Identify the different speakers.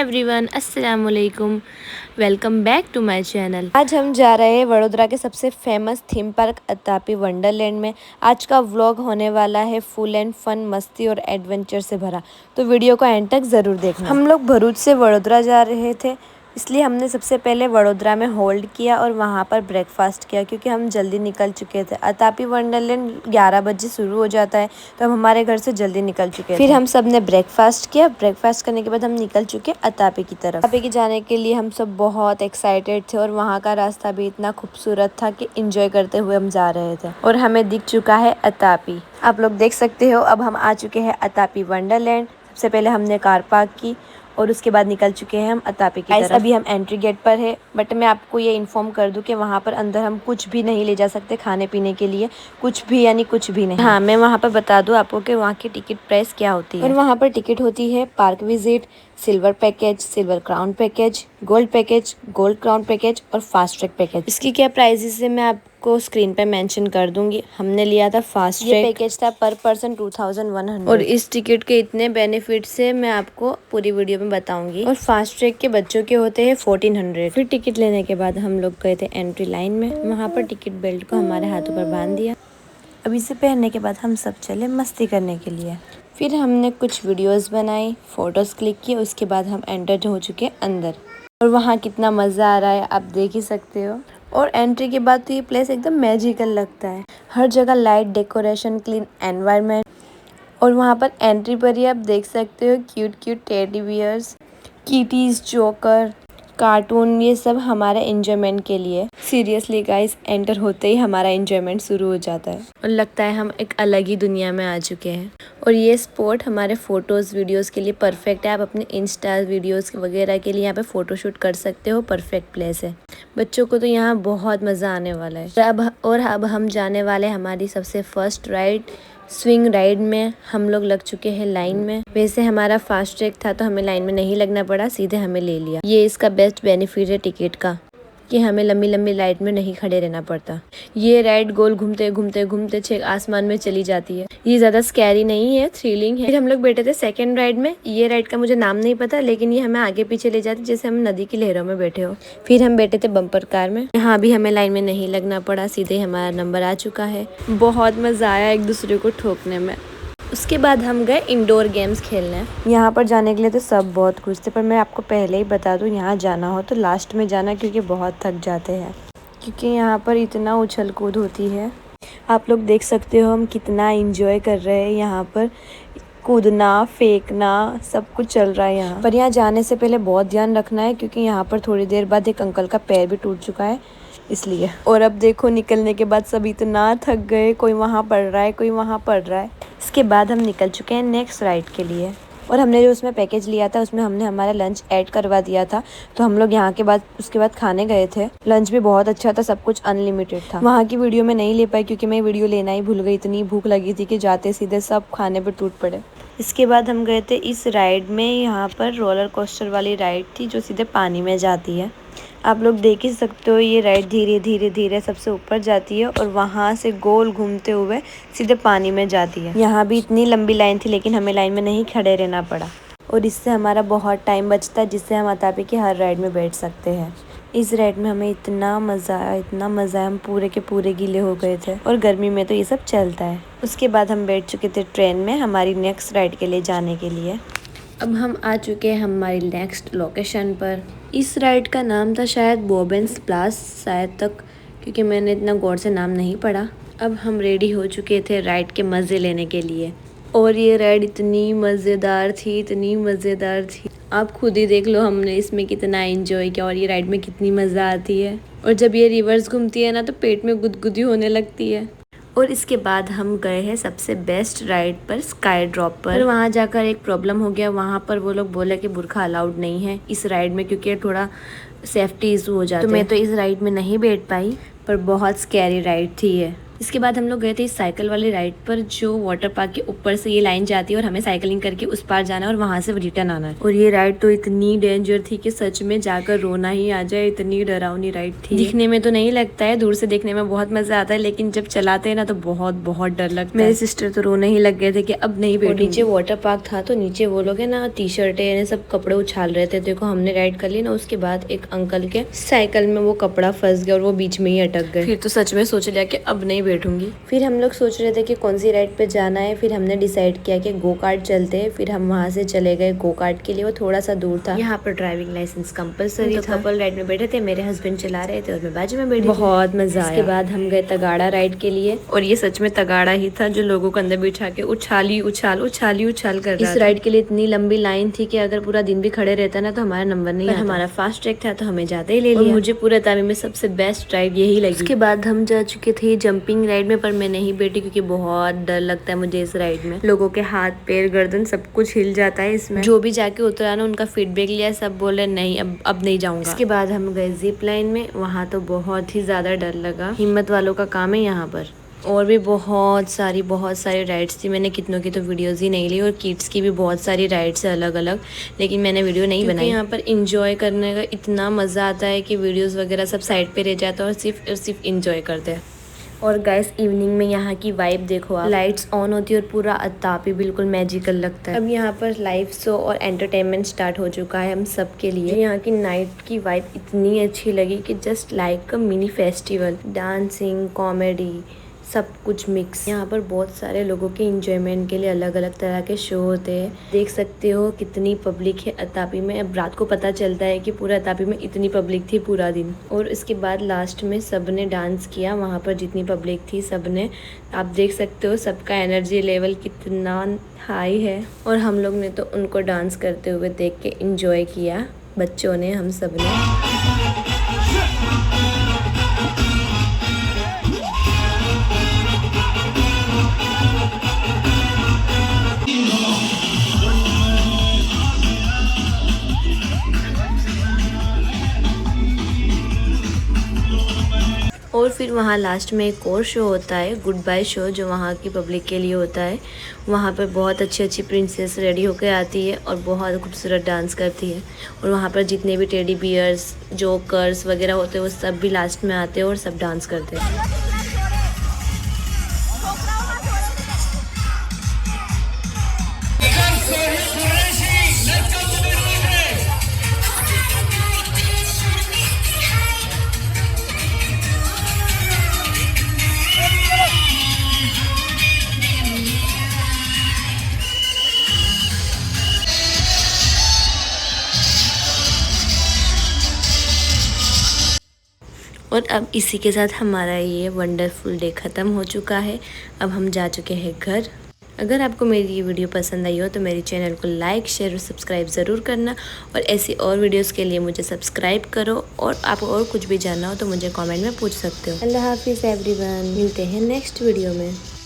Speaker 1: Everyone, अस्सलाम वालेकुम। Welcome back to my channel. आज हम जा रहे हैं वडोदरा के सबसे famous theme park Atapi wonderland में। आज का व्लॉग होने वाला है फुल एंड फन, मस्ती और एडवेंचर से भरा, तो वीडियो को एंड तक ज़रूर देखना। हम लोग भरूच से वडोदरा जा रहे थे, इसलिए हमने सबसे पहले वडोदरा में होल्ड किया और वहाँ पर ब्रेकफास्ट किया, क्योंकि हम जल्दी निकल चुके थे। अतापी वंडरलैंड 11 बजे शुरू हो जाता है, तो हम हमारे घर से जल्दी निकल चुके थे। फिर हम सब ने ब्रेकफास्ट किया। ब्रेकफास्ट करने के बाद हम निकल चुके अतापी की तरफ। अतापी की जाने के लिए हम सब बहुत एक्साइटेड थे और वहाँ का रास्ता भी इतना खूबसूरत था कि एंजॉय करते हुए हम जा रहे थे। और हमें दिख चुका है अतापी, आप लोग देख सकते हो। अब हम आ चुके हैं अतापी वंडरलैंड। सबसे पहले हमने कार पार्क की और उसके बाद निकल चुके हैं हम अतापी की तरफ। अभी हम एंट्री गेट पर है, बट मैं आपको ये इन्फॉर्म कर दूं कि वहाँ पर अंदर हम कुछ भी नहीं ले जा सकते खाने पीने के लिए, कुछ भी यानी कुछ भी नहीं। हाँ, मैं वहाँ पर बता दूं आपको कि वहाँ की टिकट प्राइस क्या होती है। और वहाँ पर टिकट होती है park visit, silver package, silver crown package, gold crown package और फास्ट ट्रैक पैकेज। इसकी क्या प्राइसेस है मैं आपको स्क्रीन पे मेंशन कर दूंगी। हमने लिया था फास्ट ट्रैक, पैकेज था पर पर्सन 2100 और इस टिकट के इतने बेनिफिट्स है मैं आपको पूरी वीडियो में बताऊंगी। और फास्ट ट्रैक के बच्चों के होते हैं 1400। फिर टिकट लेने के बाद हम लोग गए थे एंट्री लाइन में। वहाँ पर टिकट बेल्ट को हमारे हाथों पर बांध दिया। अब इसे पहनने के बाद हम सब चले मस्ती करने के लिए। फिर हमने कुछ वीडियोस बनाई, फोटोज क्लिक किए। उसके बाद हम एंटर हो चुके अंदर और वहाँ कितना मज़ा आ रहा है आप देख ही सकते हो। और एंट्री के बाद तो ये प्लेस एकदम मैजिकल लगता है। हर जगह लाइट डेकोरेशन, क्लीन एनवायरनमेंट। और वहाँ पर एंट्री पर ही आप देख सकते हो cute cute teddy bears, kitties, joker, cartoon, ये सब हमारे एंजॉयमेंट के लिए। सीरियसली गाइस, एंटर होते ही हमारा एंजॉयमेंट शुरू हो जाता है और लगता है हम एक अलग ही दुनिया में आ चुके हैं। और ये स्पॉट हमारे फोटोज़ वीडियोस के लिए परफेक्ट है। आप अपने इंस्टा वीडियोस वगैरह के लिए यहाँ पे फ़ोटोशूट कर सकते हो। परफेक्ट प्लेस है। बच्चों को तो यहाँ बहुत मज़ा आने वाला है। अब हम जाने वाले हमारी सबसे फर्स्ट राइड, स्विंग राइड में। हम लोग लग चुके हैं लाइन में। वैसे हमारा फास्ट ट्रैक था तो हमें लाइन में नहीं लगना पड़ा, सीधे हमें ले लिया। ये इसका बेस्ट बेनिफिट है टिकट का कि हमें लंबी लंबी लाइन में नहीं खड़े रहना पड़ता। ये राइड गोल घूमते घूमते घूमते छह आसमान में चली जाती है। ये ज़्यादा स्कैरी नहीं है, थ्रिलिंग है। फिर हम लोग बैठे थे सेकेंड राइड में। ये राइड का मुझे नाम नहीं पता, लेकिन ये हमें आगे पीछे ले जाती जैसे हम नदी की लहरों में बैठे हो। फिर हम बैठे थे बम्पर कार में। यहाँ भी हमें लाइन में नहीं लगना पड़ा, सीधे हमारा नंबर आ चुका है। बहुत मज़ा आया एक दूसरे को ठोकने में। उसके बाद हम गए इंडोर गेम्स खेलने। यहाँ पर जाने के लिए तो सब बहुत खुश थे, पर मैं आपको पहले ही बता दूँ, यहाँ जाना हो तो लास्ट में जाना, क्योंकि बहुत थक जाते हैं। क्योंकि यहाँ पर इतना उछल कूद होती है। आप लोग देख सकते हो हम कितना एंजॉय कर रहे हैं। यहाँ पर कूदना, फेंकना, सब कुछ चल रहा है यहाँ पर। यहाँ जाने से पहले बहुत ध्यान रखना है, क्योंकि यहाँ पर थोड़ी देर बाद एक अंकल का पैर भी टूट चुका है, इसलिए। और अब देखो निकलने के बाद सब इतना थक गए, कोई वहाँ पढ़ रहा है, कोई वहाँ पढ़ रहा है। इसके बाद हम निकल चुके हैं नेक्स्ट राइड के लिए। और हमने जो उसमें पैकेज लिया था उसमें हमने हमारा लंच ऐड करवा दिया था, तो हम लोग यहाँ के बाद उसके बाद खाने गए थे। लंच भी बहुत अच्छा था, सब कुछ अनलिमिटेड था। वहाँ की वीडियो में नहीं ले पाई क्योंकि मैं वीडियो लेना ही भूल गई, इतनी भूख लगी थी कि जाते सीधे सब खाने पर टूट पड़े। इसके बाद हम गए थे इस राइड में। यहाँ पर रोलर कोस्टर वाली राइड थी जो सीधे पानी में जाती है। आप लोग देख ही सकते हो, ये राइड धीरे धीरे धीरे सबसे ऊपर जाती है और वहाँ से गोल घूमते हुए सीधे पानी में जाती है। यहाँ भी इतनी लंबी लाइन थी, लेकिन हमें लाइन में नहीं खड़े रहना पड़ा और इससे हमारा बहुत टाइम बचता है, जिससे हम अतापी की हर राइड में बैठ सकते हैं। इस राइड में हमें इतना मज़ा आया, इतना मज़ा आया, हम पूरे के पूरे गीले हो गए थे। और गर्मी में तो ये सब चलता है। उसके बाद हम बैठ चुके थे ट्रेन में हमारी नेक्स्ट राइड के लिए जाने के लिए। अब हम आ चुके हैं हमारी नेक्स्ट लोकेशन पर। इस राइड का नाम था शायद बॉब एंड स्प्लैश, शायद तक, क्योंकि मैंने इतना गौर से नाम नहीं पढ़ा। अब हम रेडी हो चुके थे राइड के मज़े लेने के लिए। और ये राइड इतनी मज़ेदार थी, इतनी मज़ेदार थी, आप खुद ही देख लो हमने इसमें कितना एंजॉय किया और ये राइड में कितनी मज़ा आती है। और जब ये रिवर्स घूमती है ना तो पेट में गुदगुदी होने लगती है। और इसके बाद हम गए हैं सबसे बेस्ट राइड पर, स्काई ड्रॉप पर। वहाँ जाकर एक प्रॉब्लम हो गया। वहाँ पर वो लोग बोले कि बुर्का अलाउड नहीं है इस राइड में, क्योंकि थोड़ा सेफ्टी इशू हो जाता है। तो मैं तो इस राइड में नहीं बैठ पाई, पर बहुत स्कैरी राइड थी ये। इसके बाद हम लोग गए थे इस साइकिल वाली राइड पर, जो वाटर पार्क के ऊपर से ये लाइन जाती है और हमें साइकिलिंग करके उस पार जाना है और वहां से रिटर्न आना है। और ये राइड तो इतनी डेंजर थी कि सच में जाकर रोना ही आ जाए, इतनी डरावनी राइड थी। दिखने में तो नहीं लगता है, दूर से देखने में बहुत मजा आता है, लेकिन जब चलाते हैं ना तो बहुत बहुत डर लगता है। मेरे सिस्टर तो रोने ही लग गए थे कि अब नहीं बैठूंगी। नीचे वाटर पार्क था तो नीचे वो लोग है ना टी शर्टें सब कपड़े उछाल रहे थे। देखो हमने राइड कर ली ना, उसके बाद एक अंकल के साइकिल में वो कपड़ा फंस गया और वो बीच में ही अटक गए। फिर तो सच में सोच लिया कि अब नहीं बैठूंगी। फिर हम लोग सोच रहे थे कि कौन सी राइड पे जाना है। फिर हमने डिसाइड किया कि गो कार्ट चलते हैं। फिर हम वहाँ से चले गए गो कार्ट के लिए, वो थोड़ा सा दूर था। यहाँ पर ड्राइविंग लाइसेंस कंपलसरी था। कपल राइड में बैठे थे, मेरे हस्बैंड चला रहे थे और मैं बाजू में बैठी। बहुत मजा आया। इसके बाद हम गए तगाड़ा राइड के लिए, और ये सच में तगाड़ा ही था जो लोगों को अंदर बिठा के उछाली उछाल कर रहा था। इस राइड के लिए इतनी लंबी लाइन थी कि अगर पूरा दिन भी खड़े रहता ना तो हमारा नंबर नहीं आता। हमारा फास्ट ट्रैक था तो हमें ज्यादा ही ले लिया। मुझे पूरे तामी में सबसे बेस्ट राइड यही लगी। उसके बाद हम जा चुके थे जंपिंग राइड में, पर मैं नहीं बैठी क्योंकि बहुत डर लगता है मुझे इस राइड में। लोगों के हाथ पैर गर्दन सब कुछ हिल जाता है इसमें। जो भी जाके उतरा ना उनका फीडबैक लिया, सब बोले नहीं अब नहीं जाऊंगा। इसके बाद हम गए जिप लाइन में, वहाँ तो बहुत ही ज्यादा डर लगा। हिम्मत वालों का काम है यहाँ पर। और भी बहुत सारी राइड्स थी। मैंने कितनों की तो वीडियोस ही नहीं ली, और किड्स की भी बहुत सारी राइड्स है अलग अलग, लेकिन मैंने वीडियो नहीं बनाई। यहाँ पर इंजॉय करने का इतना मज़ा आता है कि वीडियोस वगैरह सब साइड पे रह जाता है और सिर्फ इंजॉय करते हैं। और गाइस इवनिंग में यहाँ की वाइब देखो आप, लाइट्स ऑन होती है और पूरा अतापी बिल्कुल मैजिकल लगता है। अब यहाँ पर लाइव शो और एंटरटेनमेंट स्टार्ट हो चुका है हम सब के लिए। यहाँ की नाइट की वाइब इतनी अच्छी लगी कि just like a mini festival. Dancing, comedy, सब कुछ मिक्स। यहाँ पर बहुत सारे लोगों के इंजॉयमेंट के लिए अलग अलग तरह के शो होते हैं। देख सकते हो कितनी पब्लिक है अतापी में। अब रात को पता चलता है कि पूरा अतापी में इतनी पब्लिक थी पूरा दिन। और इसके बाद लास्ट में सबने डांस किया, वहाँ पर जितनी पब्लिक थी सबने। आप देख सकते हो सबका एनर्जी लेवल कितना हाई है। और हम लोग ने तो उनको डांस करते हुए देख के इंजॉय किया, बच्चों ने, हम सब ने। और फिर वहाँ लास्ट में एक और शो होता है, गुड बाय शो, जो वहाँ की पब्लिक के लिए होता है। वहाँ पर बहुत अच्छी प्रिंसेस रेडी होकर आती है और बहुत खूबसूरत डांस करती है। और वहाँ पर जितने भी टेडी बियर्स, जोकर्स वगैरह होते हैं वो सब भी लास्ट में आते हैं और सब डांस करते हैं। और अब इसी के साथ हमारा ये वंडरफुल डे ख़त्म हो चुका है। अब हम जा चुके हैं घर। अगर आपको मेरी ये वीडियो पसंद आई हो तो मेरे चैनल को लाइक, शेयर और सब्सक्राइब ज़रूर करना। और ऐसी और वीडियोस के लिए मुझे सब्सक्राइब करो। और आपको और कुछ भी जानना हो तो मुझे कमेंट में पूछ सकते हो। अल्लाह हाफिज़ एवरीवन, मिलते हैं नेक्स्ट वीडियो में।